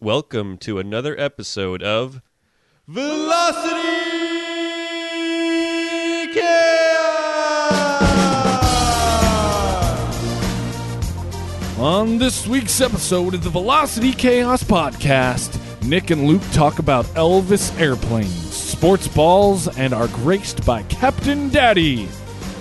Welcome to another episode of Velocity Chaos! On this week's episode of the Velocity Chaos podcast, Nick and Luke talk about Elvis airplanes, sports balls, and are graced by Cpt Daddy.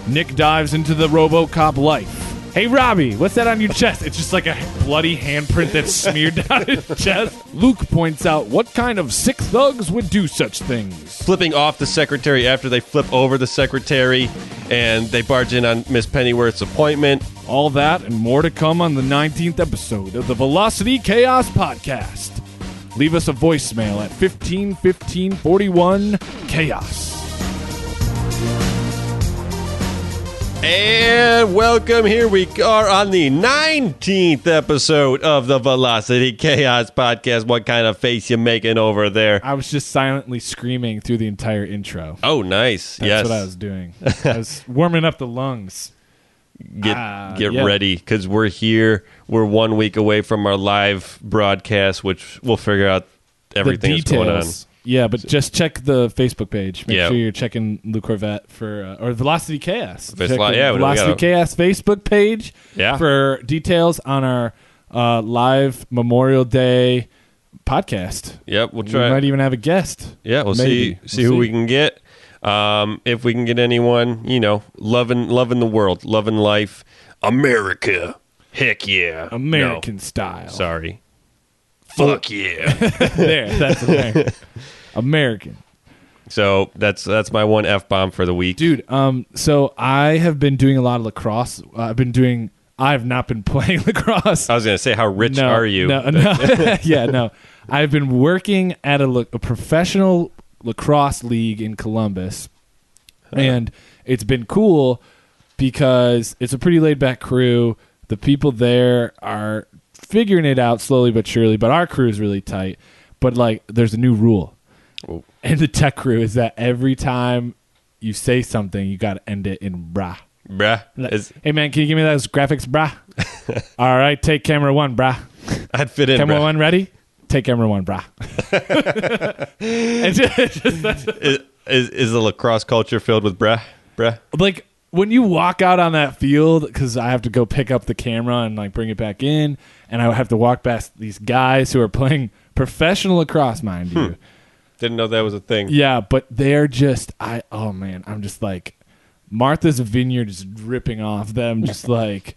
Nick dives into the RoboCop life. Hey, Robbie, what's that on your chest? It's just like a bloody handprint that's smeared down his chest. Luke points out what kind of sick thugs would do such things. Flipping off the secretary after they flip over the secretary, and they barge in on Miss Pennyworth's appointment. All that and more to come on the 19th episode of the Velocity Chaos podcast. Leave us a voicemail at 15 15 41 Chaos. And welcome, here we are on the 19th episode of the Velocity Chaos podcast. What kind of face you making over there? I was just silently screaming through the entire intro. Oh, nice. That's what I was doing. I was warming up the lungs. Get ready, because we're here. We're 1 week away from our live broadcast, which we'll figure out everything that's going on. Yeah, but just check the Facebook page. Make sure you're checking the Korvette for or Velocity Chaos. Velocity Chaos Facebook page for details on our live Memorial Day podcast. Yep, we'll try. We might even have a guest. Yeah, we'll see who we can get. If we can get anyone, loving the world, loving life, America. Heck yeah, American style. Sorry. Fuck yeah. There, that's American. American. So that's my one F-bomb for the week. Dude, so I have been doing a lot of lacrosse. I've not been playing lacrosse. I was going to say, how rich are you? No. I've been working at a professional lacrosse league in Columbus. And it's been cool because it's a pretty laid-back crew. The people there are figuring it out slowly but surely, but our crew is really tight. But there's a new rule. Oh. And the tech crew is that every time you say something, you got to end it in brah. Brah. Hey, man, can you give me those graphics, brah? All right, take camera one, brah. I'd fit in, Camera one ready? Take camera one, brah. Is the lacrosse culture filled with brah? Like, when you walk out on that field, because I have to go pick up the camera and bring it back in, and I have to walk past these guys who are playing professional lacrosse, mind you. Didn't know that was a thing. Yeah, but they're just, I'm just like, Martha's Vineyard is dripping off them, just like,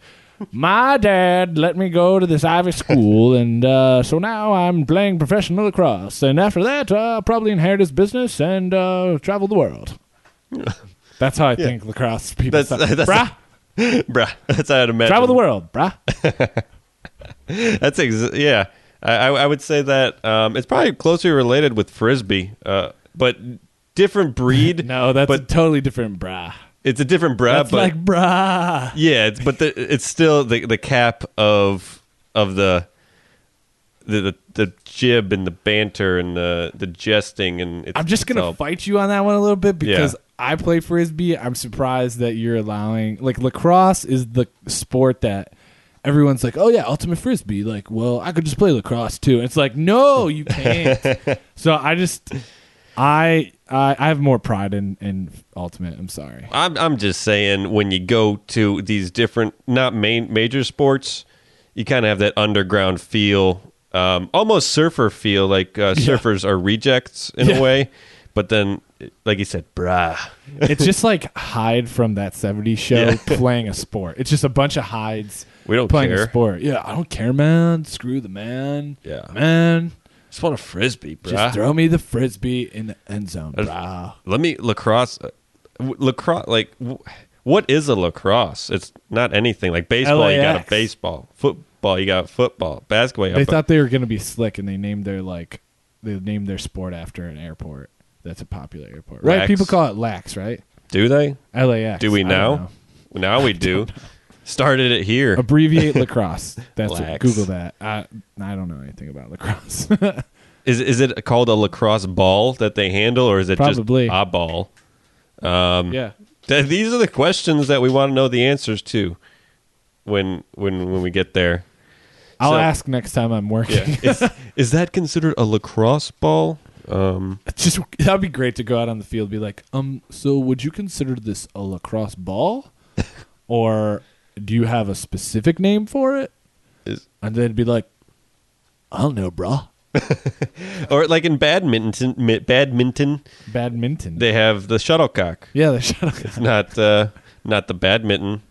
my dad let me go to this Ivy school, and so now I'm playing professional lacrosse, and after that, I'll probably inherit his business and travel the world. That's how I think lacrosse people start. Brah. Brah. That's how I'd imagine. Travel the world, brah. That's yeah. I would say that it's probably closely related with Frisbee, but different breed. No, that's a totally different brah. It's a different brah. That's like brah. Yeah, it's still the cap of the jib and the banter and the jesting. And I'm just going to fight you on that one a little bit because I play Frisbee. I'm surprised that you're allowing... lacrosse is the sport that... Everyone's like, oh, yeah, Ultimate Frisbee. Well, I could just play lacrosse, too. And it's like, no, you can't. So I have more pride in Ultimate. I'm sorry. I'm just saying, when you go to these different, not major sports, you kind of have that underground feel, almost surfer feel, surfers are rejects in a way. But then, like you said, brah. It's just like Hyde from that 70s show playing a sport. It's just a bunch of Hydes. We don't playing care. A sport. Yeah, I don't care, man. Screw the man. Yeah. Man. Just want a Frisbee, brah. Just throw me the Frisbee in the end zone, brah. Lacrosse, what is a lacrosse? It's not anything. Like baseball, LAX. You got a baseball. Football, you got football. Basketball, you got They thought they were going to be slick, and they named their sport after an airport. That's a popular airport. Right? LAX. People call it LAX, right? Do they? LAX. Do we now? Now we do. Started it here. Abbreviate lacrosse. That's it. LAX. Google that. I don't know anything about lacrosse. Is it called a lacrosse ball that they handle, or is it Probably. just a ball? Yeah. These are the questions that we want to know the answers to when we get there. I'll ask next time I'm working. Is that considered a lacrosse ball? Just that'd be great to go out on the field and be like, so would you consider this a lacrosse ball? Or do you have a specific name for it? And then be like, I don't know, brah. Or like in badminton, they have the shuttlecock. Yeah, the shuttlecock. It's not the badminton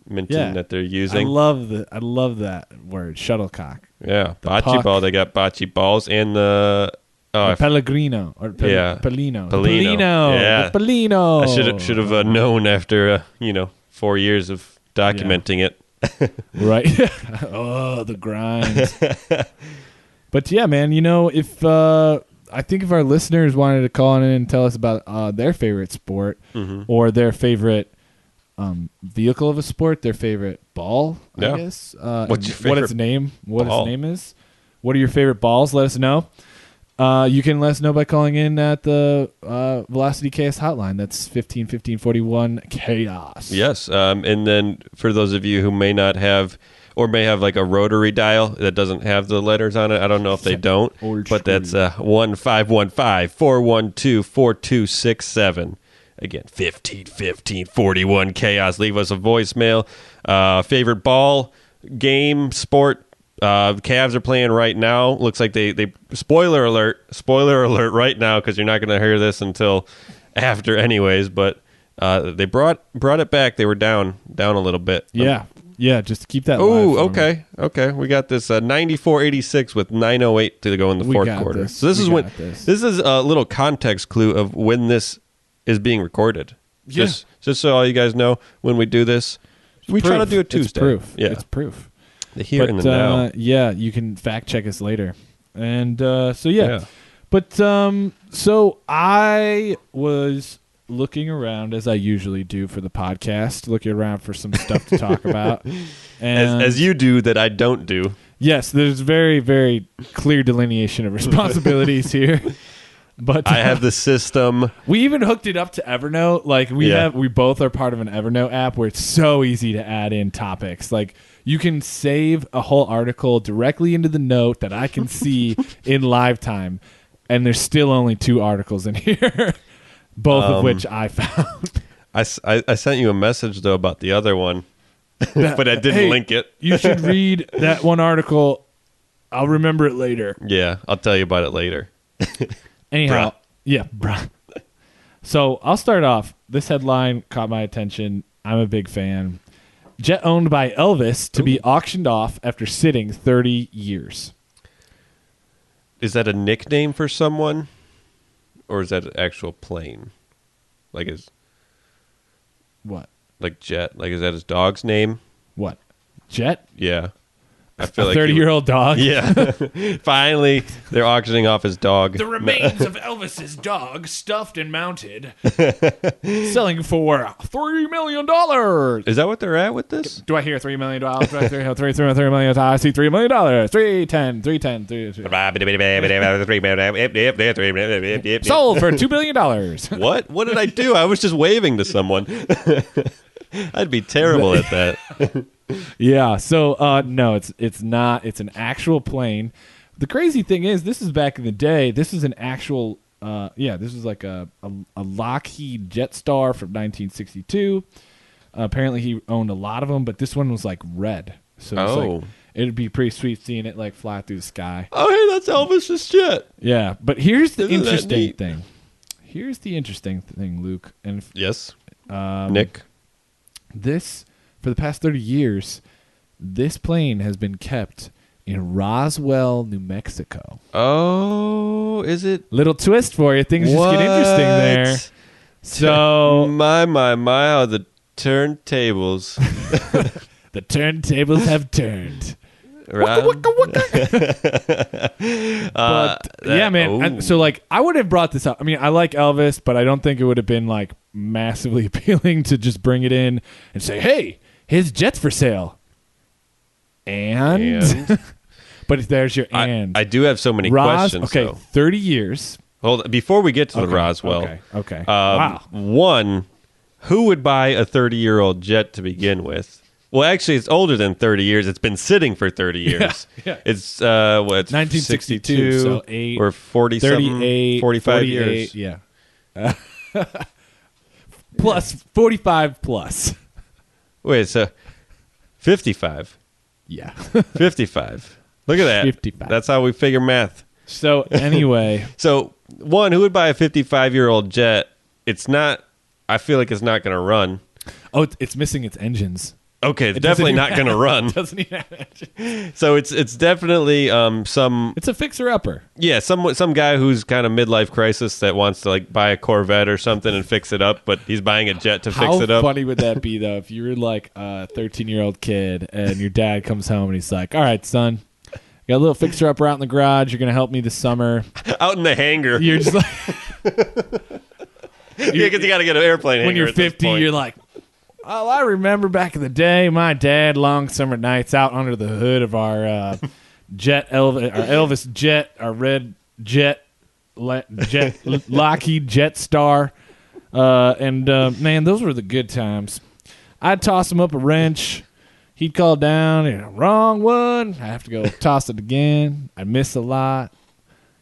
that they're using. I love that word, shuttlecock. Yeah, bocce ball. They got bocce balls and the Pellegrino or Pelino. Yeah, the Pelino. I should have known after 4 years of documenting it. Right. Oh, the grind. But yeah, man, if I think if our listeners wanted to call in and tell us about their favorite sport or their favorite vehicle of a sport, their favorite ball, I guess. What's your favorite what its name is. What are your favorite balls? Let us know. You can let us know by calling in at the Velocity Chaos hotline. That's 15-15-41 Chaos. Yes. And then for those of you who may not have or may have like a rotary dial that doesn't have the letters on it, I don't know if they don't, but that's 1-515-412-4267. Again, 15-15-41 Chaos. Leave us a voicemail. Favorite ball, game, sport. Cavs are playing right now. Looks like they spoiler alert right now, because you're not going to hear this until after anyways, but they brought it back. They were down a little bit. Yeah, just keep that live. Okay. We got this 94-86 with 9:08 to go in the fourth quarter. So this is a little context clue of when this is being recorded. Yeah. Just so all you guys know, when we do this, we try to do it Tuesday. It's proof. Yeah. It's proof. The here and the now. Yeah, you can fact check us later. And But so I was looking around, as I usually do for the podcast, looking around for some stuff to talk about. And as you do that I don't do. Yes, there's very, very clear delineation of responsibilities here. But I have the system. We even hooked it up to Evernote. Like we both are part of an Evernote app where it's so easy to add in topics. Like you can save a whole article directly into the note that I can see in live time, and there's still only 2 articles in here, both of which I found. I sent you a message though about the other one, but I didn't link it. You should read that one article. I'll remember it later. Yeah, I'll tell you about it later. Anyhow, bruh. So I'll start off. This headline caught my attention. I'm a big fan. Jet owned by Elvis to be auctioned off after sitting 30 years. Is that a nickname for someone? Or is that an actual plane? What? Like Jet? Like, is that his dog's name? What? Jet? Yeah. I feel a 30-year-old dog? Yeah. Finally, they're auctioning off his dog. The remains of Elvis's dog, stuffed and mounted, selling for $3 million. Is that what they're at with this? Do I hear $3 million? Do I hear $3 million? I see $3 million. 310. Sold for $2 billion. What? What did I do? I was just waving to someone. I'd be terrible at that. Yeah, so no, it's not. It's an actual plane. The crazy thing is, this is back in the day. This is an actual. This is like a Lockheed Jetstar from 1962. Apparently, he owned a lot of them, but this one was like red. So it'd be pretty sweet seeing it like fly through the sky. Oh, hey, that's Elvis's jet. Yeah, but here's the interesting thing. Here's the interesting thing, Luke. And yes, Nick. This. For the past 30 years, this plane has been kept in Roswell, New Mexico. Oh, is it? Little twist for you. Things just get interesting there. So my, how the turntables. The turntables have turned. Right. Man. So, like, I would have brought this up. I mean, I like Elvis, but I don't think it would have been, like, massively appealing to just bring it in and say, hey, his jet's for sale. And? But there's your and. I do have so many questions. Okay, though. 30 years. Hold on, before we get to the Roswell. Okay. Wow. One, who would buy a 30-year-old jet to begin with? Well, actually, it's older than 30 years. It's been sitting for 30 years. Yeah. It's, what, 1962, so 8, or 40-something, 38, 45 years. Yeah. Plus, 45 plus. Wait, so 55. Yeah. 55. Look at that. 55. That's how we figure math. So, anyway. So, one, who would buy a 55-year-old jet? It's not, I feel like it's not going to run. Oh, it's missing its engines. Okay, it's definitely not going to run. It doesn't even have engines. So it's definitely some... It's a fixer-upper. Yeah, some guy who's kind of midlife crisis that wants to like buy a Korvette or something and fix it up, but he's buying a jet to fix it up. How funny would that be, though, if you were like a 13-year-old kid and your dad comes home and he's like, all right, son, got a little fixer-upper out in the garage. You're going to help me this summer. Out in the hangar. You're just like... Yeah, because you got to get an airplane hangar when you're 50, you're like... Oh, I remember back in the day, my dad, long summer nights out under the hood of our Elvis jet, our red jet, Lockheed Jetstar. Man, those were the good times. I'd toss him up a wrench. He'd call down, wrong one. I have to go toss it again. I miss a lot.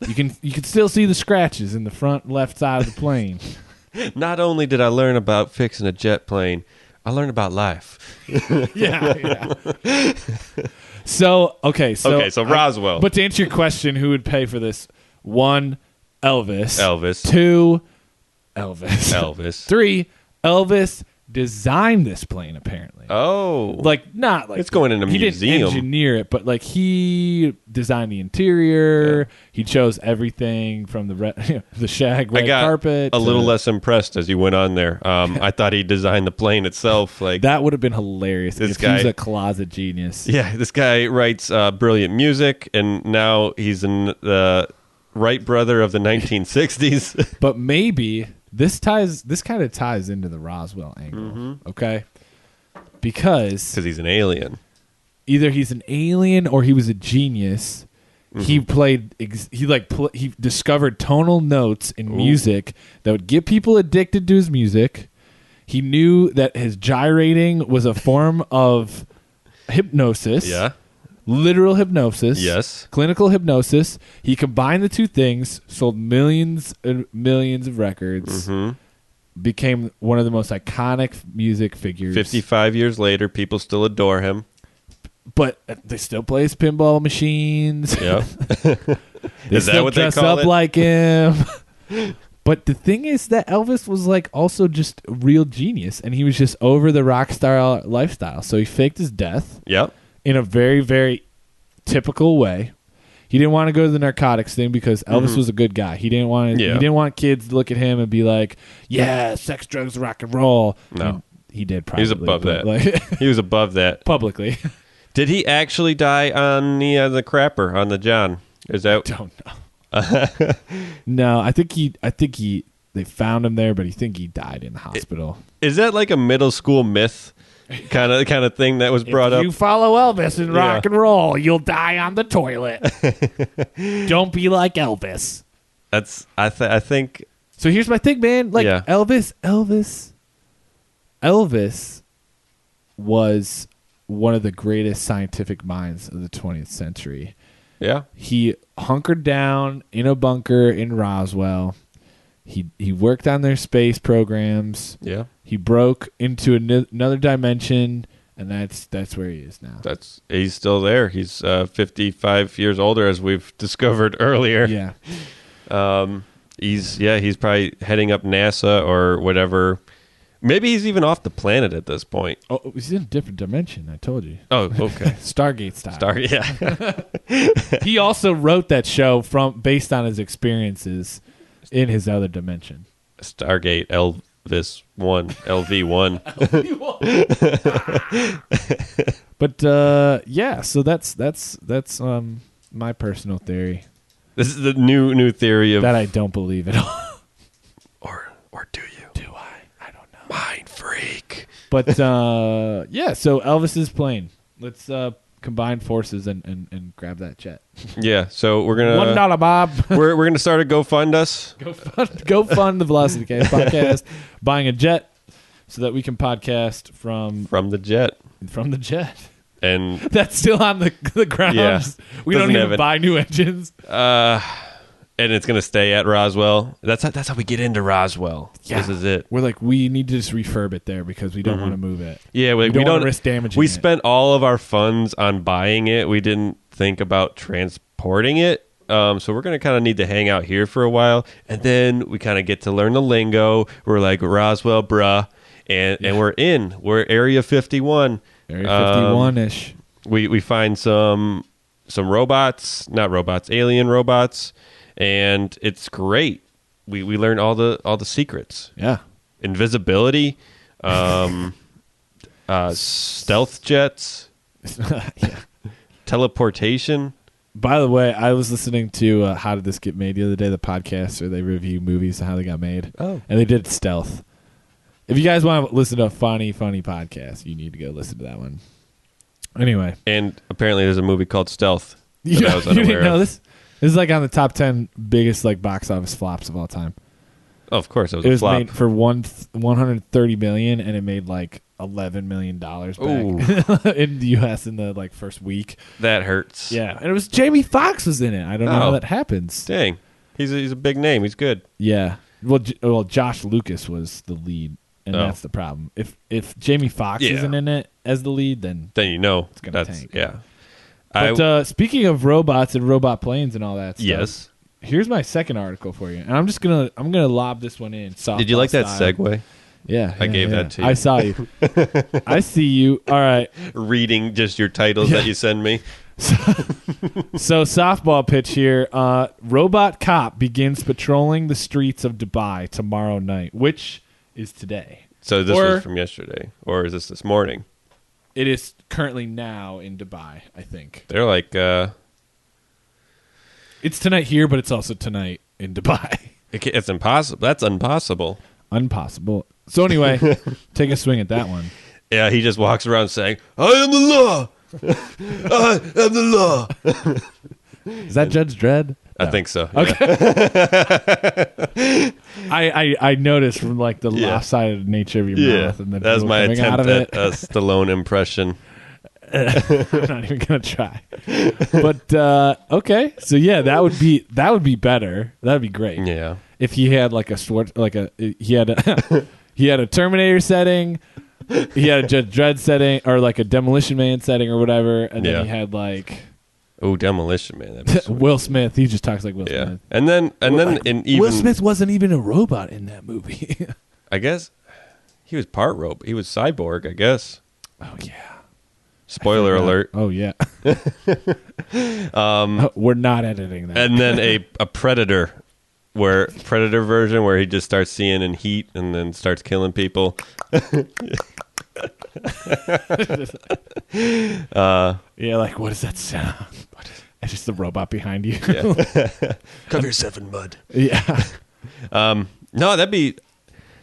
You can still see the scratches in the front left side of the plane. Not only did I learn about fixing a jet plane, I learned about life. Yeah. So Roswell. But to answer your question, who would pay for this? 1, Elvis. 2, Elvis. 3, Elvis designed this plane, apparently. Oh. Not like... It's going in a museum. He didn't engineer it, but he designed the interior. Yeah. He chose everything from the shag red carpet. A little less impressed as you went on there. I thought he designed the plane itself. That would have been hilarious if he's a closet genius. Yeah, this guy writes brilliant music, and now he's the Wright brother of the 1960s. But maybe... This kind of ties into the Roswell angle, okay? Because he's an alien. Either he's an alien or he was a genius. Mm-hmm. He discovered tonal notes in music that would get people addicted to his music. He knew that his gyrating was a form of hypnosis. Yeah. Literal hypnosis. Yes. Clinical hypnosis. He combined the two things, sold millions and millions of records, became one of the most iconic music figures. 55 years later, people still adore him. But they still play his pinball machines. Yeah. Is that what they call it? Dress up like him. But the thing is that Elvis was also just a real genius, and he was just over the rock star lifestyle. So he faked his death. Yep. In a very, very typical way. He didn't want to go to the narcotics thing because Elvis was a good guy. He didn't want to, He didn't want kids to look at him and be like, "Yeah, sex, drugs, rock and roll." No, he did. Probably, he was above that. He was above that publicly. Did he actually die on the crapper on the John? Is that? I don't know. No, I think he. They found him there, but I think he died in the hospital. Is that like a middle school myth? Kind of thing that was brought up. If you follow Elvis in rock and roll, you'll die on the toilet. Don't be like Elvis. That's I think. So here's my thing, man. Elvis was one of the greatest scientific minds of the 20th century. Yeah. He hunkered down in a bunker in Roswell. He worked on their space programs. Yeah. He broke into another dimension, and that's where he is now. He's still there. He's 55 years older, as we've discovered earlier. Yeah. He's probably heading up NASA or whatever. Maybe he's even off the planet at this point. Oh, he's in a different dimension. I told you. Oh, okay. Stargate style. Yeah. He also wrote that show based on his experiences in his other dimension. Stargate Elvis 1, LV1. But so that's my personal theory. This is the new theory of that I don't believe at all. or do you? Do I don't know. Mind freak. But so Elvis's plane. Let's combine forces and grab that jet. Yeah, so we're gonna $1, Bob. we're gonna start a GoFund us. Go fund the Velocity Cast podcast. Buying a jet so that we can podcast from the jet. From the jet. And that's still on the ground. Yeah, we don't even buy new engines. And it's going to stay at Roswell. That's how we get into Roswell. Yeah. This is it. We're like, we need to just refurb it there because we don't want to move it. Yeah, we don't want to risk damaging it. We spent all of our funds on buying it. We didn't think about transporting it. So we're going to kind of need to hang out here for a while. And then we kind of get to learn the lingo. We're like, Roswell, bruh. And we're in. We're Area 51. Area 51-ish. We find some robots, not robots, alien robots. And it's great. We learn all the secrets. Yeah, invisibility, stealth jets, teleportation. By the way, I was listening to How Did This Get Made the other day, the podcast where they review movies and how they got made. Oh, and they did stealth. If you guys want to listen to a funny podcast, you need to go listen to that one. Anyway, and apparently there's a movie called Stealth. You didn't know this? This is like on the top 10 biggest like box office flops of all time. Oh, of course, it was a flop. Made for $130 million, and it made like $11 million back in the U.S. in the like first week. That hurts. Yeah, and it was Jamie Foxx was in it. I don't know how that happens. Dang, he's a big name. He's good. Yeah. Well, Josh Lucas was the lead, and that's the problem. If Jamie Foxx isn't in it as the lead, then you know it's gonna tank. Yeah. But speaking of robots and robot planes and all that stuff, yes. Here's my second article for you, and I'm gonna lob this one in. Did you like that segue? Yeah, I gave that to you. I saw you. I see you. All right, reading just your titles that you send me. So softball pitch here. Robot cop begins patrolling the streets of Dubai tomorrow night, which is today. So this was from yesterday, or is this morning? It is currently now in Dubai, I think. They're like... It's tonight here, but it's also tonight in Dubai. It's impossible. That's impossible. Impossible. So anyway, take a swing at that one. Yeah, he just walks around saying, I am the law! I am the law! Is that Judge Dredd? I think so. Okay. I noticed from like the lopsided nature of your mouth, and that was my attempt at a Stallone impression. I'm not even gonna try. But okay, so yeah, that would be better. That would be great. Yeah, if he had like he had a Terminator setting, he had a Judge Dredd setting, or like a Demolition Man setting, or whatever, and then he had like. Oh, Demolition Man! Will Smith. He just talks like Will Smith. And then Will Smith wasn't even a robot in that movie. I guess he was part robot. He was cyborg. I guess. Oh yeah. Spoiler alert. Oh yeah. We're not editing that. And then a Predator, Predator version where he just starts seeing in heat and then starts killing people. Yeah, like what does that sound? It's just the robot behind you. Cover yourself in mud. Yeah. No, that'd be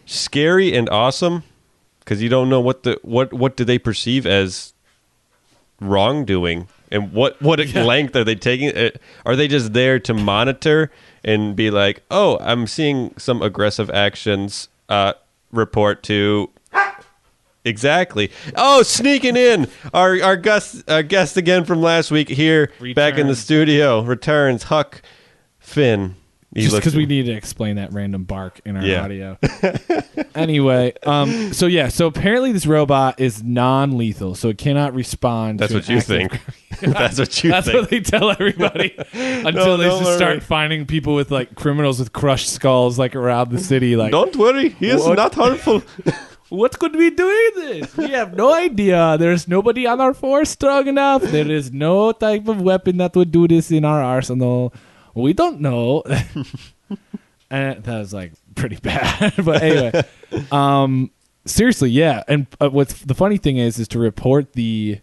scary and awesome because you don't know what do they perceive as wrongdoing and what length are they taking? Are they just there to monitor and be like, oh, I'm seeing some aggressive actions. Report to. Exactly. Oh, sneaking in. Our guest again from last week here, back in the studio. Returns. Huck Finn. Just because we need to explain that random bark in our audio. Anyway, so apparently this robot is non-lethal, so it cannot respond. That's what you think. That's what you think. That's what they tell everybody until they just start finding people with like criminals with crushed skulls like around the city. Like, don't worry, he is not harmful. What could we do with this? We have no idea. There's nobody on our force strong enough. There is no type of weapon that would do this in our arsenal. We don't know. And that was like pretty bad. But anyway, seriously, yeah. And what's the funny thing is to report the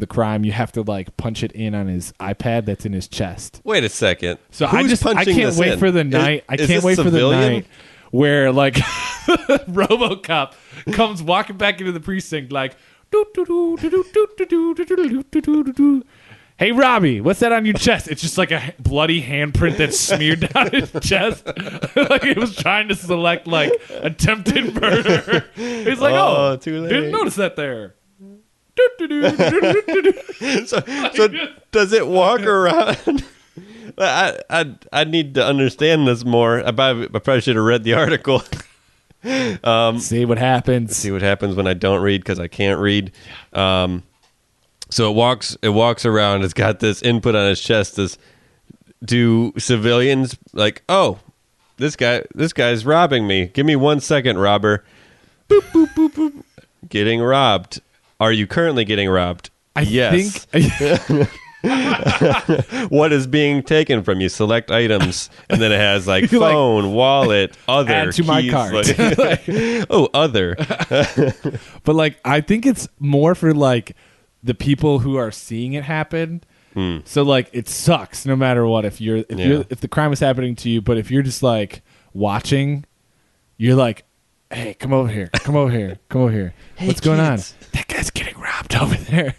crime, you have to like punch it in on his iPad that's in his chest. Wait a second. So I can't wait for the night. I can't wait for the night where like RoboCop comes walking back into the precinct like, hey Hey, Robbie, what's that on your chest? It's just like a bloody handprint that's smeared down his chest. Like he was trying to select like attempted murder. He's like, oh, too late. Didn't notice that there. So does it walk around? I need to understand this more. I probably should have read the article. See what happens. See what happens when I don't read because I can't read. So it walks around. It's got this input on its chest. Do civilians like, oh, this guy's robbing me. Give me 1 second, robber. Boop, boop, boop, boop. Getting robbed. Are you currently getting robbed? Yes. What is being taken from you? Select items, and then it has like phone, wallet, other. Add to my cart. Other. But like, I think it's more for like the people who are seeing it happen. So like, it sucks no matter what. If the crime is happening to you, but if you're just like watching, you're like, hey, come over here. Hey, what's going on? That guy's getting robbed over there.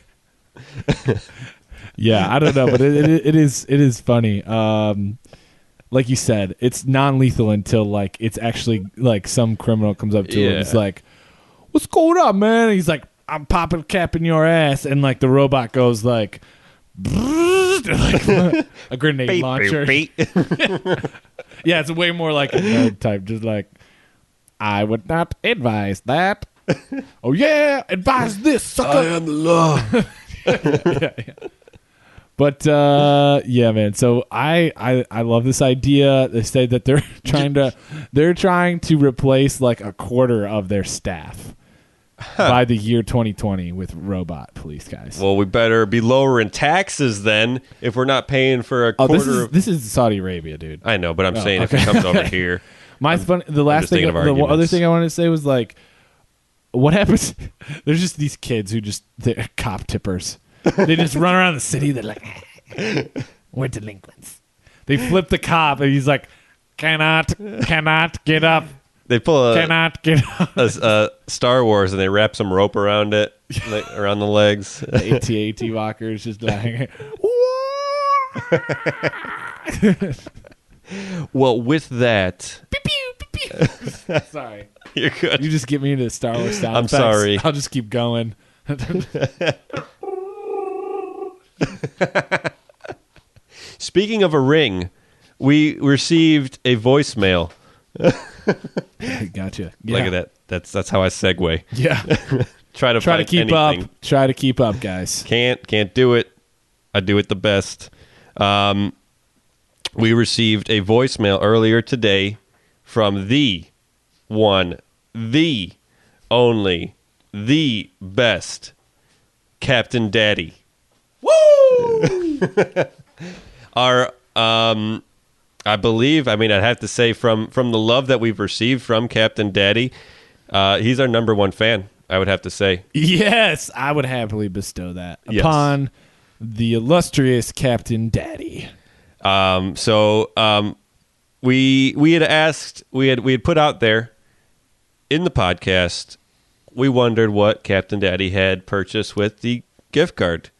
Yeah, I don't know, but it is funny. Like you said, it's non-lethal until like it's actually like some criminal comes up to him. He's like, "What's going on, man?" And he's like, "I'm popping a cap in your ass," and like the robot goes like, like a grenade launcher. Yeah, it's way more like a nerd type, just like, I would not advise that. Oh yeah, advise this, sucker. I am the law. yeah. But yeah, man. So I love this idea. They say that they're trying to replace like a quarter of their staff by the year 2020 with robot police guys. Well, we better be lowering taxes then if we're not paying for a quarter. This is Saudi Arabia, dude. I know, but I'm saying if it comes over here. The other thing I wanted to say was like, what happens? There's just these kids who they're cop tippers. They just run around the city. They're like, we're delinquents. They flip the cop, and he's like, cannot get up. They pull cannot get up. a Star Wars, and they wrap some rope around it, like, around the legs. The AT-AT walkers just like, well, with that, sorry, you're good. You just get me into the Star Wars sound I'm effects. sorry. I'll just keep going. Speaking of a ring, we received a voicemail. Gotcha. Yeah. Look at that. That's how I segue. Yeah. Try to keep anything. up. Try to keep up, guys. Can't do it. I do it the best. We received a voicemail earlier today from the one, the only, the best Captain Daddy. Woo! Our I believe, I'd have to say from the love that we've received from Captain Daddy, he's our number one fan, I would have to say. Yes, I would happily bestow that upon the illustrious Captain Daddy. We had asked, we had put out there in the podcast, we wondered what Captain Daddy had purchased with the gift card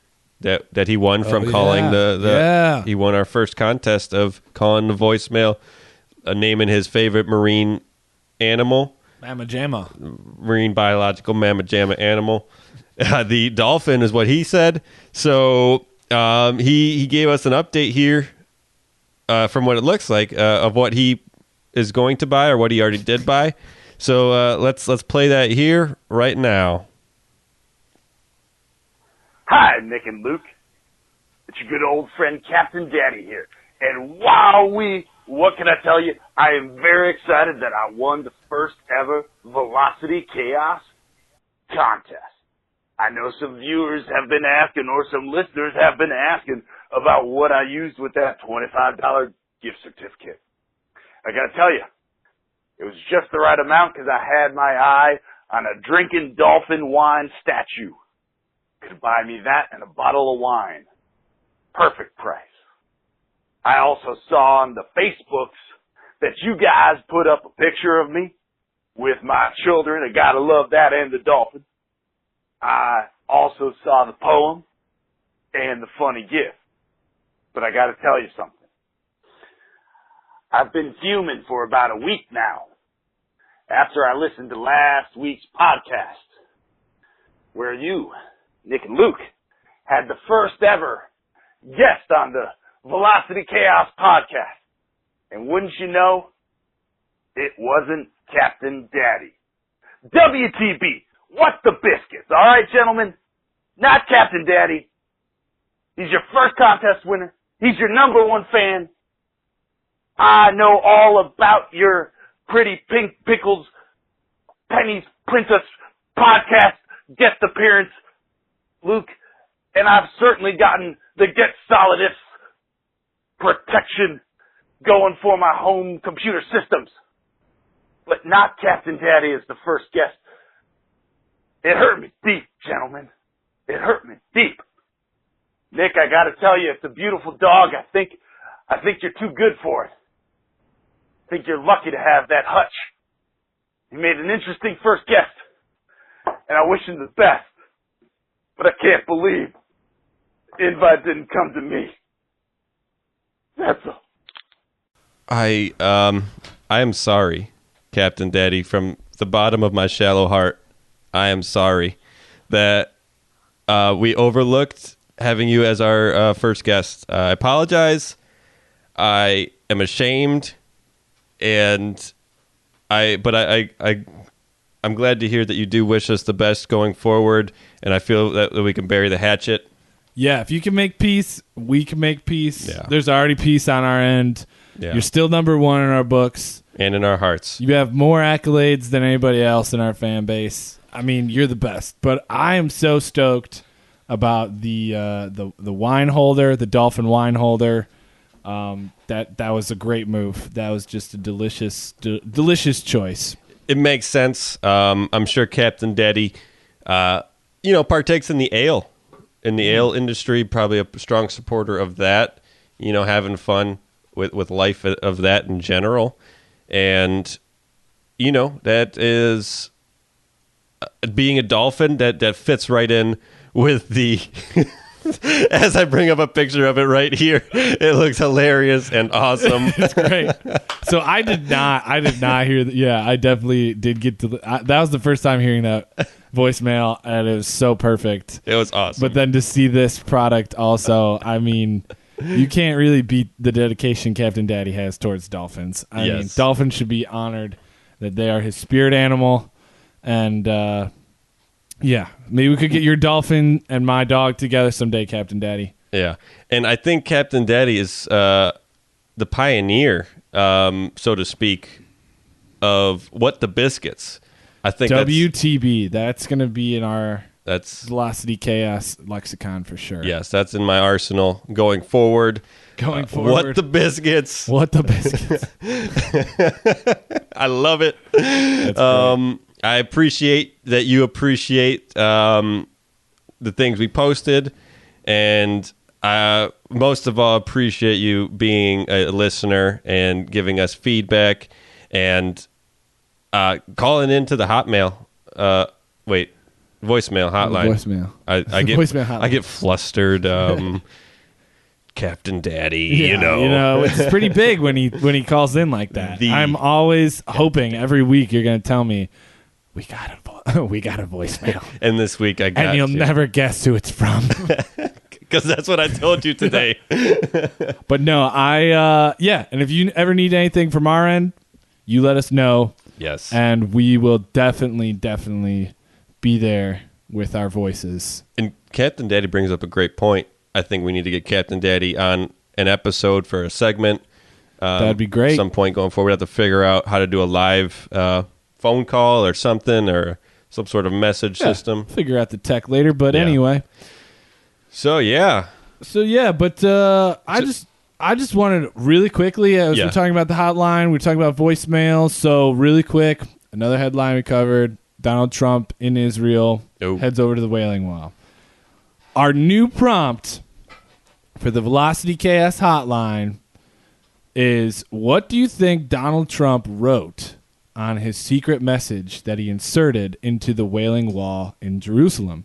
that he won from calling he won our first contest of calling the voicemail, naming his favorite marine animal. Mamma Jamma. Marine biological Mamma Jamma animal. The dolphin is what he said. So he gave us an update here from what it looks like of what he is going to buy or what he already did buy. So let's play that here right now. Hi, Nick and Luke. It's your good old friend Captain Daddy here. And wowee, what can I tell you? I am very excited that I won the first ever Velocity Chaos contest. I know some viewers have been asking, or some listeners have been asking, about what I used with that $25 gift certificate. I gotta tell you, it was just the right amount because I had my eye on a drinking dolphin wine statue. Could buy me that and a bottle of wine. Perfect price. I also saw on the Facebooks that you guys put up a picture of me with my children. I gotta love that and the dolphin. I also saw the poem and the funny gift. But I got to tell you something. I've been fuming for about a week now after I listened to last week's podcast where you, Nick and Luke, had the first ever guest on the Velocity Chaos podcast. And wouldn't you know, it wasn't Captain Daddy. WTB, what the biscuits, all right, gentlemen? Not Captain Daddy. He's your first contest winner. He's your number one fan. I know all about your Pretty Pink Pickles Penny's Princess podcast guest appearance, Luke, and I've certainly gotten the Get Solidus protection going for my home computer systems. But not Captain Daddy as the first guest. It hurt me deep, gentlemen. It hurt me deep. Nick, I gotta tell you, it's a beautiful dog. I think you're too good for it. I think you're lucky to have that hutch. He made an interesting first guest, and I wish him the best. But I can't believe the invite didn't come to me. That's all. I am sorry, Captain Daddy, from the bottom of my shallow heart. I am sorry that we overlooked having you as our first guest. I apologize. I am ashamed, and I'm glad to hear that you do wish us the best going forward, and I feel that we can bury the hatchet. Yeah, if you can make peace, we can make peace. Yeah. There's already peace on our end. Yeah. You're still number one in our books. And in our hearts. You have more accolades than anybody else in our fan base. I mean, you're the best. But I am so stoked about the wine holder, the Dolphin wine holder. That was a great move. That was just a delicious choice. It makes sense. I'm sure Captain Daddy, partakes in the ale. In the ale industry, probably a strong supporter of that, having fun with life of that in general. And, that is being a Dolphin that fits right in with the, as I bring up a picture of it right here, it looks hilarious and awesome. It's great. So I did not hear that. Yeah, I definitely did get to that was the first time hearing that voicemail, and it was so perfect. It was awesome. But then to see this product also, I mean, you can't really beat the dedication Captain Daddy has towards dolphins. I mean, dolphins should be honored that they are his spirit animal. And, maybe we could get your dolphin and my dog together someday, Captain Daddy. Yeah. And I think Captain Daddy is the pioneer, so to speak, of What the Biscuits. I think WTB. That's going to be in our Velocity Chaos lexicon for sure. Yes, that's in my arsenal going forward. What the Biscuits. What the Biscuits. I love it. I appreciate that you appreciate the things we posted, and I most of all appreciate you being a listener and giving us feedback and calling into the Hotmail. Voicemail hotline. Voicemail. I get voicemail hotline. I get flustered. Captain Daddy, it's pretty big when he calls in like that. I'm always hoping every week you're going to tell me we got a voicemail. And this week I got and you'll never guess who it's from. Because that's what I told you today. But no, and if you ever need anything from our end, you let us know. Yes. And we will definitely be there with our voices. And Captain Daddy brings up a great point. I think we need to get Captain Daddy on an episode for a segment. That'd be great. At some point going forward, we have to figure out how to do a live phone call or something, or some sort of message system. Figure out the tech later, but anyway. So yeah, but I just wanted really quickly, as we're talking about the hotline, we're talking about voicemail. So really quick, another headline we covered: Donald Trump in Israel heads over to the Wailing Wall. Our new prompt for the Velocity Chaos hotline is: what do you think Donald Trump wrote on his secret message that he inserted into the Wailing Wall in Jerusalem?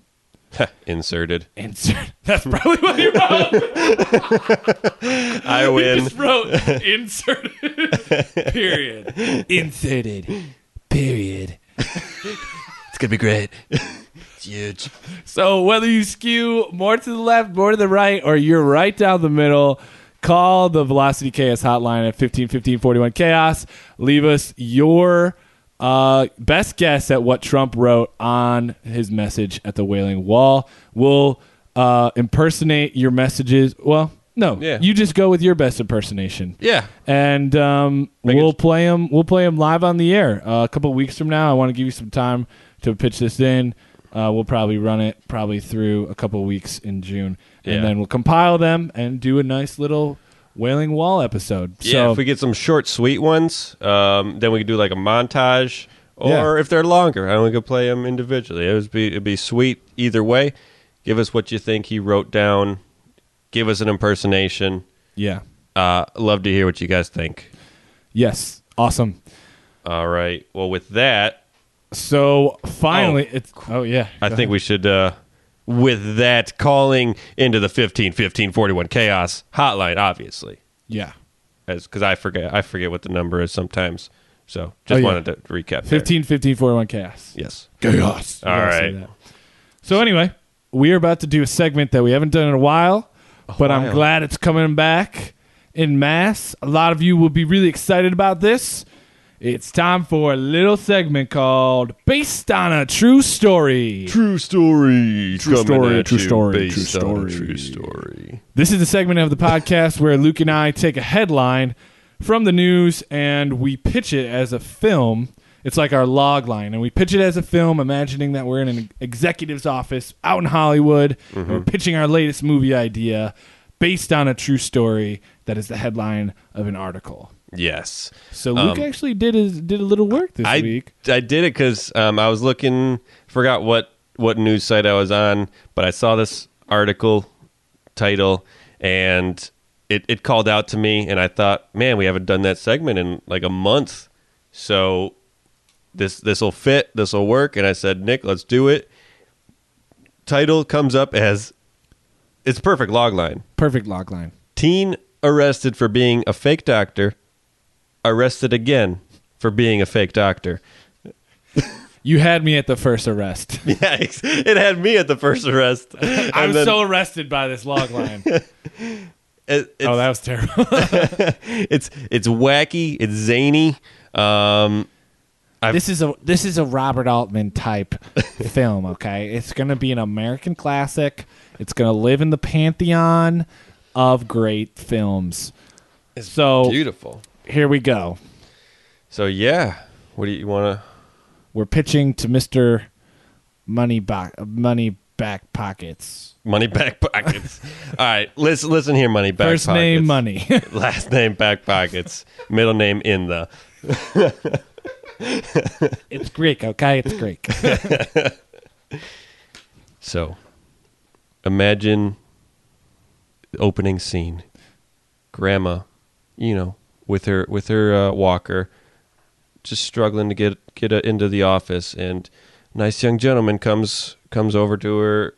Inserted. That's probably what he wrote. I win. He just wrote inserted. Period. Inserted. Period. It's gonna be great. It's huge. So whether you skew more to the left, more to the right, or you're right down the middle, call the Velocity Chaos hotline at 15-15-41 Chaos. Leave us your best guess at what Trump wrote on his message at the Wailing Wall. We'll impersonate your messages. Well, no, you just go with your best impersonation. Yeah, and we'll play them. We'll play them live on the air a couple of weeks from now. I want to give you some time to pitch this in. We'll probably run it through a couple of weeks in June, and then we'll compile them and do a nice little Wailing Wall episode. Yeah, so, if we get some short, sweet ones, then we could do like a montage, or if they're longer, we could play them individually. It'd be sweet either way. Give us what you think he wrote down. Give us an impersonation. Yeah. Love to hear what you guys think. Yes. Awesome. All right. Well, with that. So finally, I think we should, with that, calling into the 15-15-41 Chaos hotline, obviously. Yeah. Because I forget what the number is sometimes. So just wanted to recap. 15-15-41 Chaos. Yes. Chaos. All right. So anyway, we are about to do a segment that we haven't done in a while, but I'm glad it's coming back en masse. A lot of you will be really excited about this. It's time for a little segment called Based on a True Story. True story. True story. True story. Based True on a story. true story. This is the segment of the podcast where Luke and I take a headline from the news and we pitch it as a film. It's like our log line, and we pitch it as a film, imagining that we're in an executive's office out in Hollywood, and we're pitching our latest movie idea based on a true story that is the headline of an article. Yes. So Luke actually did a little work this week. I did it because I was looking, forgot what news site I was on, but I saw this article title, and it called out to me, and I thought, man, we haven't done that segment in like a month. So this will fit, this will work. And I said, Nick, let's do it. Title comes up as, it's perfect log line. Perfect log line. Teen arrested for being a fake doctor. Arrested again for being a fake doctor. You had me at the first arrest. Yeah, it had me at the first arrest. I was so arrested by this log line. That was terrible. It's wacky. It's zany. This is a Robert Altman type film. Okay, it's going to be an American classic. It's going to live in the pantheon of great films. It's so beautiful. Here we go. So yeah, what do you want to? We're pitching to Mr. Money Back Pockets. Money Back Pockets. All right, listen here, Money Back Pockets. First name Money. Last name Back Pockets. Middle name in the. It's Greek, okay? It's Greek. So, imagine the opening scene. Grandma, with her walker, just struggling to get into the office, and a nice young gentleman comes over to her.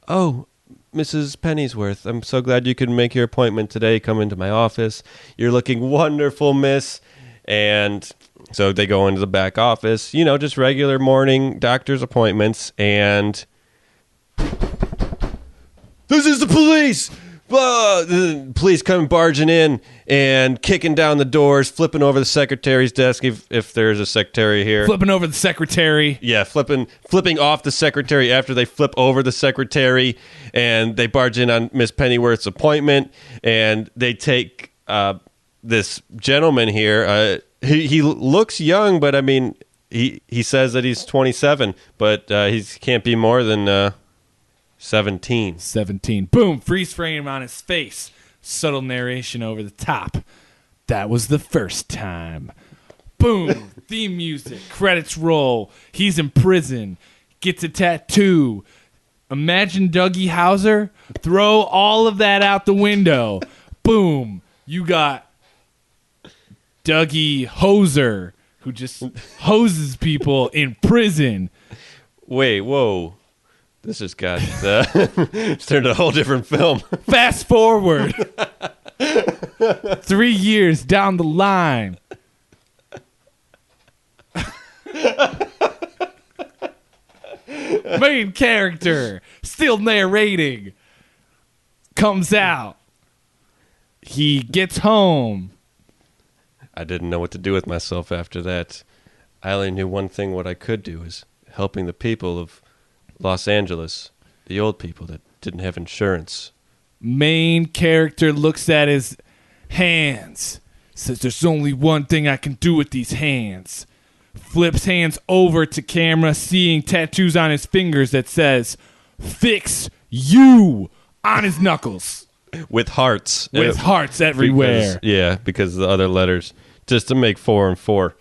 Oh, Mrs. Pennyworth, I'm so glad you could make your appointment today. Come into my office. You're looking wonderful, miss. And so they go into the back office, just regular morning doctor's appointments, and this is the police. The police come barging in and kicking down the doors, flipping over the secretary's desk if there's a secretary here. Flipping over the secretary. Yeah, flipping off the secretary after they flip over the secretary, and they barge in on Miss Pennyworth's appointment, and they take this gentleman here. He looks young, but I mean, he says that he's 27, but he can't be more than 17. 17. Boom. Freeze frame on his face. Subtle narration over the top. That was the first time. Boom. Theme music. Credits roll. He's in prison. Gets a tattoo. Imagine Dougie Hauser. Throw all of that out the window. Boom. You got Dougie Hoser, who just hoses people in prison. Wait, whoa. This just got it's turned a whole different film. Fast forward 3 years down the line. Main character, still narrating, comes out. He gets home. I didn't know what to do with myself after that. I only knew one thing what I could do is helping the people of Los Angeles, the old people that didn't have insurance. Main character looks at his hands, says there's only one thing I can do with these hands. Flips hands over to camera, seeing tattoos on his fingers that says, "Fix you," on his knuckles. With hearts. With hearts everywhere. Because of the other letters. Just to make 4 and 4.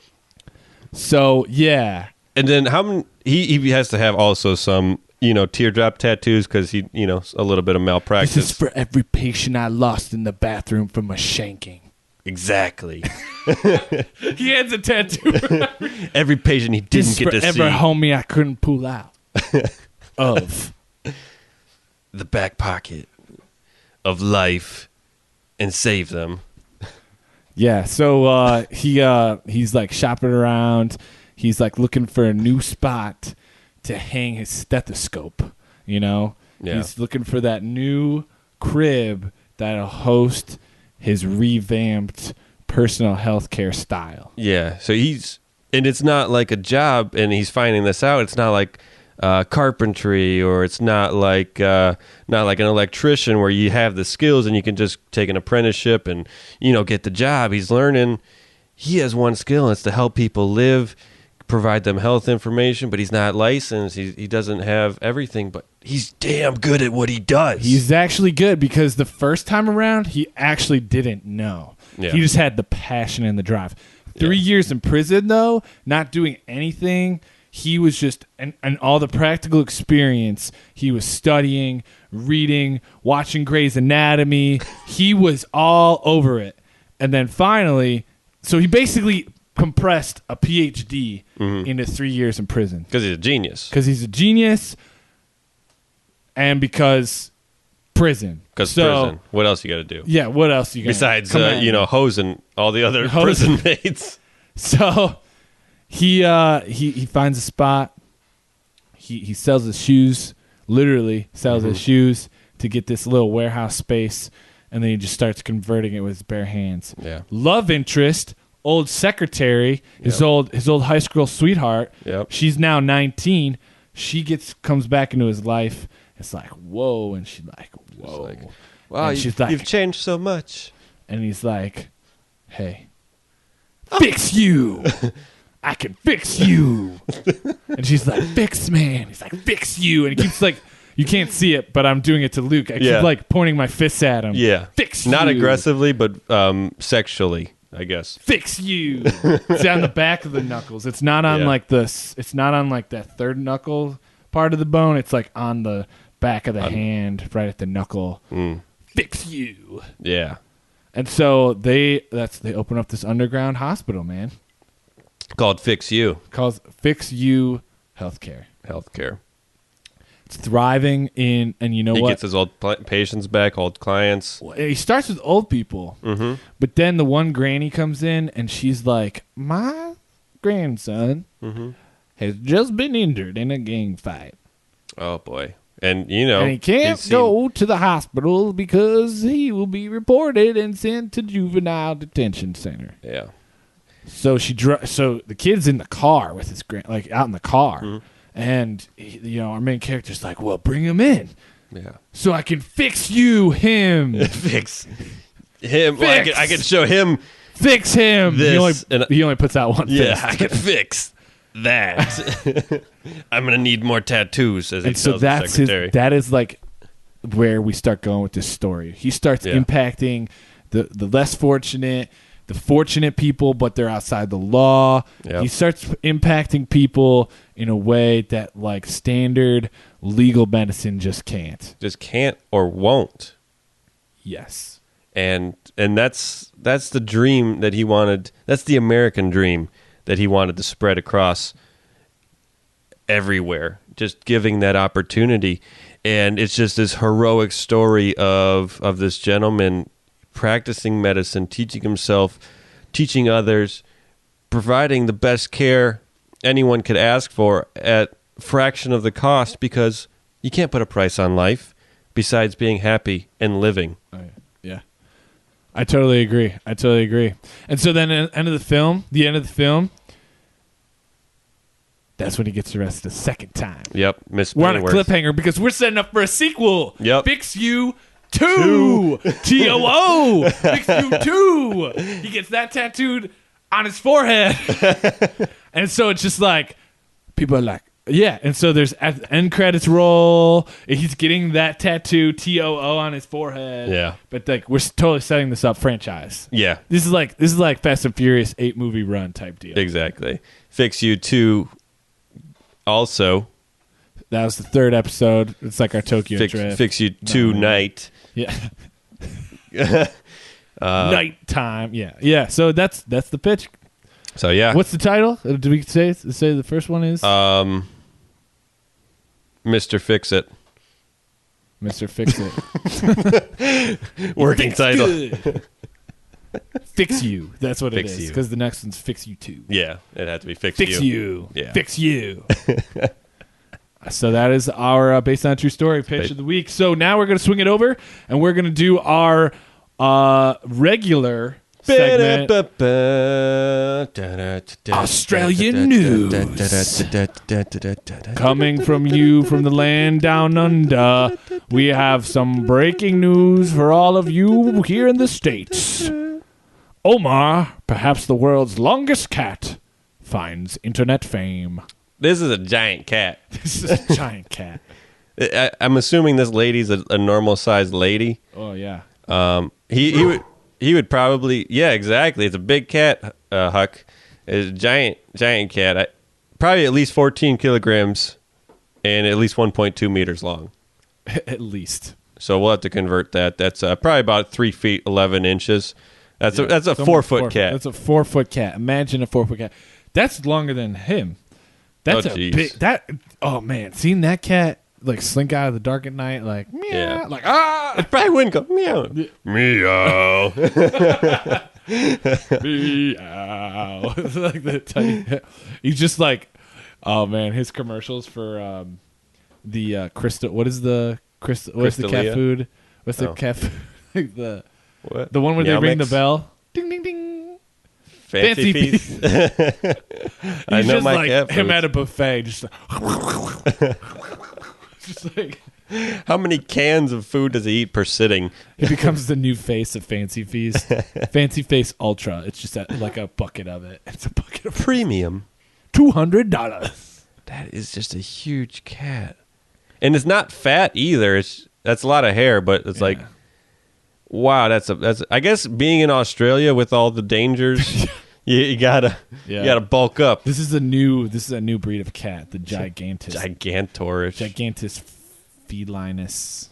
So, yeah. And then how many, he has to have also some, teardrop tattoos because he, a little bit of malpractice. This is for every patient I lost in the bathroom from a shanking. Exactly. He has a tattoo. Every patient he didn't get to see. Every homie I couldn't pull out of. The back pocket of life and save them. Yeah, so he's like shopping around. He's like looking for a new spot to hang his stethoscope, Yeah. He's looking for that new crib that'll host his revamped personal health care style. Yeah, so and it's not like a job, and he's finding this out. It's not like carpentry, or it's not like an electrician where you have the skills and you can just take an apprenticeship and get the job. He's learning. He has one skill, and it's to help people live, provide them health information, but he's not licensed. He doesn't have everything, but he's damn good at what he does. He's actually good because the first time around, he actually didn't know. Yeah. He just had the passion and the drive. 3 years in prison, though, not doing anything. He was just, and all the practical experience, he was studying, reading, watching Grey's Anatomy. He was all over it. And then finally, so he basically compressed a PhD into 3 years in prison. Because he's a genius. And because prison. Prison. What else you got to do? Yeah, what else you got to do? Besides, hosing all the other prison mates. So he finds a spot. He sells his shoes, literally sells his shoes to get this little warehouse space, and then he just starts converting it with his bare hands. Yeah. Love interest, old secretary, his old high school sweetheart. Yep. She's now 19. She comes back into his life. It's like, whoa, and she's like, whoa. Like, wow, she's like, you've changed so much. And he's like, hey, fix you. I can fix you. And she's like, fix, man. He's like, fix you. And he keeps like, you can't see it, but I'm doing it to Luke. I keep like pointing my fists at him. Yeah. Fix you. Not aggressively, but sexually, I guess. Fix you. It's on the back of the knuckles. It's not on it's not on like that third knuckle part of the bone. It's like on the back of the hand, right at the knuckle. Fix you. Yeah. And so they open up this underground hospital, man. Called Fix You. Calls Fix You Healthcare. It's thriving in, and you know what? He gets his old patients back, old clients. Well, he starts with old people, but then the one granny comes in, and she's like, my grandson has just been injured in a gang fight. Oh, boy. And, and he can't go to the hospital because he will be reported and sent to juvenile detention center. Yeah. So so the kid's in the car with his out in the car, and our main character's like, "Well, bring him in, so I can fix him, fix him. Well, I can show him, fix him. This, he only puts out one. Yeah, fist. I can fix that. I'm gonna need more tattoos." As and so that's that is like where we start going with this story. He starts impacting the less fortunate. The fortunate people, but they're outside the law. Yep. He starts impacting people in a way that like standard legal medicine just can't. Just can't or won't. Yes. And that's the dream that he wanted. That's the American dream that he wanted to spread across everywhere, just giving that opportunity. And it's just this heroic story of this gentleman practicing medicine, teaching himself, teaching others, providing the best care anyone could ask for at fraction of the cost, because you can't put a price on life besides being happy and living. Yeah. I totally agree. And so then at the end of the film, that's when he gets arrested a second time. Yep. Miss We're on a Pennyworth. cliffhanger because we're setting up for a sequel. Yep. Fix You 2. T-O-O. Fix You 2. He gets that tattooed on his forehead. And so it's just like, people are like, yeah. And so there's at the end credits roll. He's getting that tattoo, T-O-O, on his forehead. Yeah. But like, we're totally setting this up franchise. Yeah. This is like Fast and Furious 8 movie run type deal. Exactly. Fix You 2 also. That was the third episode. It's like our Tokyo trip. Fix You 2 Night. Yeah. Nighttime. Yeah. Yeah. So that's the pitch. So yeah. What's the title? Did we say the first one is? Mr. Fix It. Mr. Fix It. Working Fix title. Good. Fix You. That's what Fix it is. You. Because the next one's Fix You 2. Yeah, it had to be Fix Fix You. You. Yeah. Fix You. So that is our based on a true story pitch of the week. So now we're going to swing it over and we're going to do our regular segment, Australian news. Coming from you from the land down under, we have some breaking news for all of you here in the States. Omar, perhaps the world's longest cat, finds internet fame. This is a giant cat. This is a giant cat. I'm assuming this lady's a normal sized lady. Oh yeah. He would probably, yeah, exactly. It's a big cat, Huck. It's a giant cat. Probably at least 14 kilograms and at least 1.2 meters long. At least. So we'll have to convert that. That's probably about 3 feet 11 inches. That's a 4 foot cat. That's a 4 foot cat. Imagine a 4 foot cat. That's longer than him. That's a big. Oh man, seeing that cat like slink out of the dark at night, like meow, Yeah. like ah. It probably wouldn't go meow. Meow. Meow. It's like the tiny. He's just like, oh man, his commercials for the crystal. What is the crystal? What's the cat Crystalia? food? What's the cat food? Like the What? one where Meow they ring Mix? the bell. Ding ding ding. Fancy Feast. I He's know just my like cat him foods. at a buffet, just just like How many cans of food does he eat per sitting? he becomes the new face of Fancy Feast. Fancy Face Ultra. It's just like a bucket of it. It's a bucket of Premium. $200. That is just a huge cat. And it's not fat either. That's a lot of hair, but it's like, wow, that's I guess being in Australia with all the dangers, you gotta bulk up. This is a new breed of cat, the Gigantus. Gigantorish. Gigantus felinus.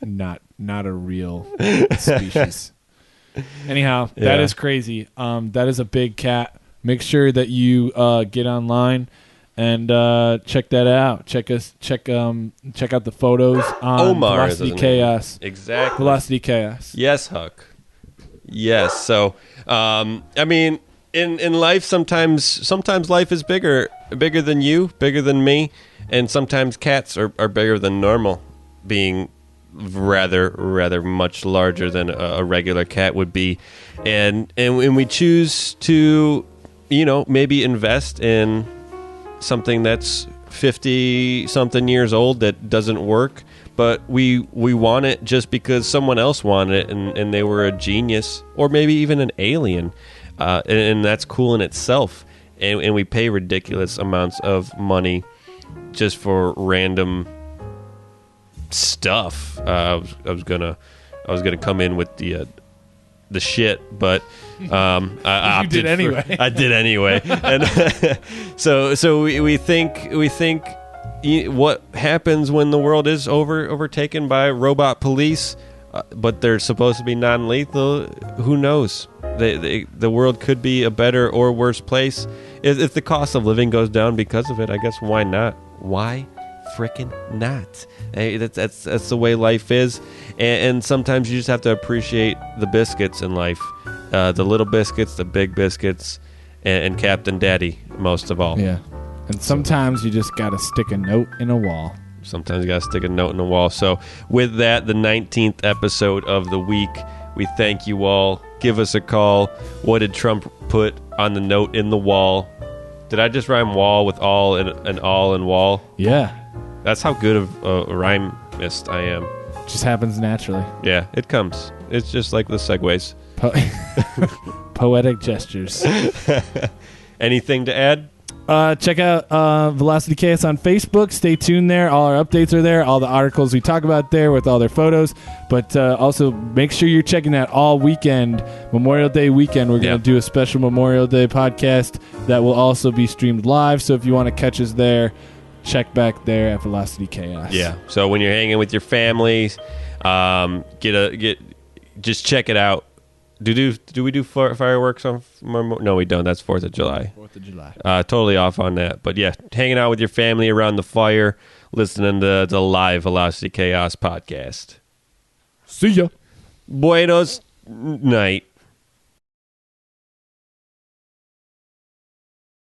not a real species. Anyhow, that is crazy. That is a big cat. Make sure that you get online and check that out. Check out the photos on Omar is Velocity his Chaos. name. Exactly. Velocity Chaos. Yes, Huck. Yes. So, I mean, in life, sometimes life is bigger than you, bigger than me, and sometimes cats are bigger than normal, being rather much larger than a regular cat would be, and we choose to, maybe invest in something that's 50-something years old that doesn't work, but we want it just because someone else wanted it and they were a genius or maybe even an alien, and that's cool in itself, and we pay ridiculous amounts of money just for random stuff. I was gonna come in with the shit, but I You did anyway. I did anyway, and so we think what happens when the world is overtaken by robot police, but they're supposed to be non-lethal. Who knows? the world could be a better or worse place. If the cost of living goes down because of it, I guess why not? Why frickin' not? Hey, that's the way life is, and sometimes you just have to appreciate the biscuits in life, the little biscuits, the big biscuits, and Captain Daddy most of all. Yeah, and sometimes you just gotta stick a note in a wall. Sometimes you gotta stick a note in the wall. So with that, the 19th episode of the week, we thank you all. Give us a call. What did Trump put on the note in the wall? Did I just rhyme wall with all and all and wall? Yeah. That's how good of a rhymist I am. Just happens naturally. Yeah, it comes. It's just like the segues. Poetic gestures. Anything to add? Check out Velocity Chaos on Facebook. Stay tuned there. All our updates are there. All the articles we talk about there with all their photos. But also make sure you're checking that all weekend, Memorial Day weekend. We're going to do a special Memorial Day podcast that will also be streamed live. So if you want to catch us there, check back there at Velocity Chaos. Yeah. So when you're hanging with your families, just check it out. Do we do fireworks on? No, we don't. That's 4th of July. 4th of July. Totally off on that. But yeah, hanging out with your family around the fire, listening to the live Velocity Chaos podcast. See ya. Buenos night.